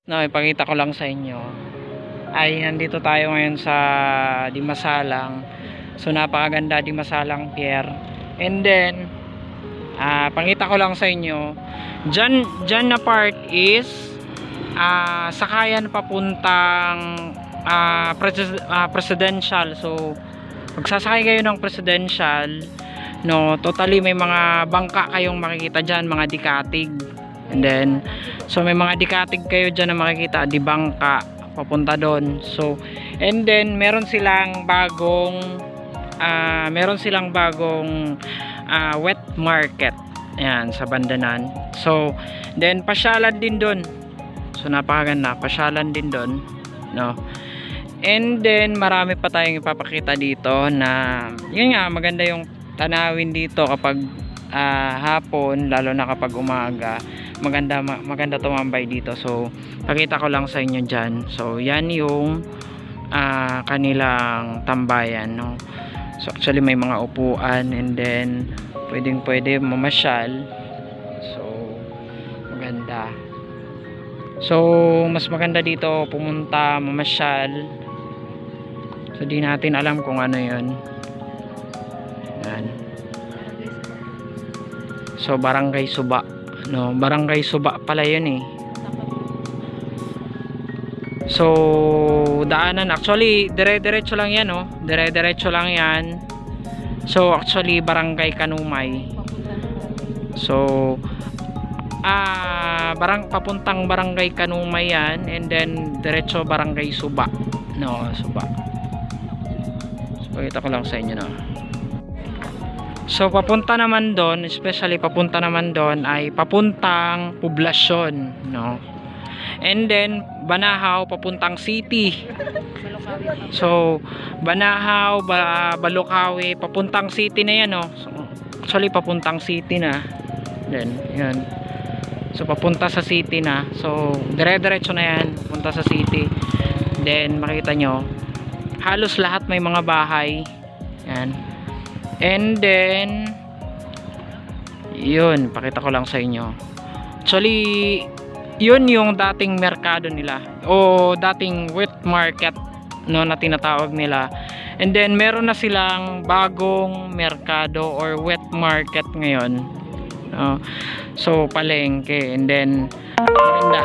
No, ipakita ko lang sa inyo ay nandito tayo ngayon sa Dimasalang. So napakaganda Dimasalang Pier. And then pakita ko lang sa inyo dyan na part is sakayan papuntang presidential. So magsasakay kayo ng presidential, no, totally may mga bangka kayong makikita dyan, mga dikatig. And then so may mga dikatig kayo dyan na makikita, di bangka papunta doon. So and then meron silang bagong wet market yan sa Bandanan. So then pasyalan din doon. So napakaganda, pasyalan din doon, no. And then marami pa tayong ipapakita dito na yun nga, maganda yung tanawin dito kapag hapon, lalo na kapag umaga. Maganda tumambay dito. So pakita ko lang sa inyo dyan. So yan yung kanilang tambayan, no. So actually may mga upuan, and then pwede mamasyal. So maganda. So mas maganda dito pumunta, mamasyal. So di natin alam kung ano yun. Yan. So Barangay Suba, no, Barangay Suba pala yun eh. So daanan, actually dire-diretso lang yan, no, dire-diretso lang yan. So actually Barangay Kanumay. So papuntang Barangay Kanumay yan, and then diretso Barangay Suba, no, Suba. So pakita ko lang sa inyo, no. So papunta naman doon, especially papunta naman doon ay papuntang poblasyon, no. And then Banahaw papuntang city. So Banahaw, Balukawi papuntang city na yan, no. So, actually papuntang city na. Then yan. So papunta sa city na. So dire-diretso na yan, punta sa city. Then makita nyo, halos lahat may mga bahay. Yan. And then yun, pakita ko lang sa inyo. Actually yun yung dating merkado nila o dating wet market, no, na tinatawag nila. And then meron na silang bagong merkado or wet market ngayon, no? So palengke. And then maganda.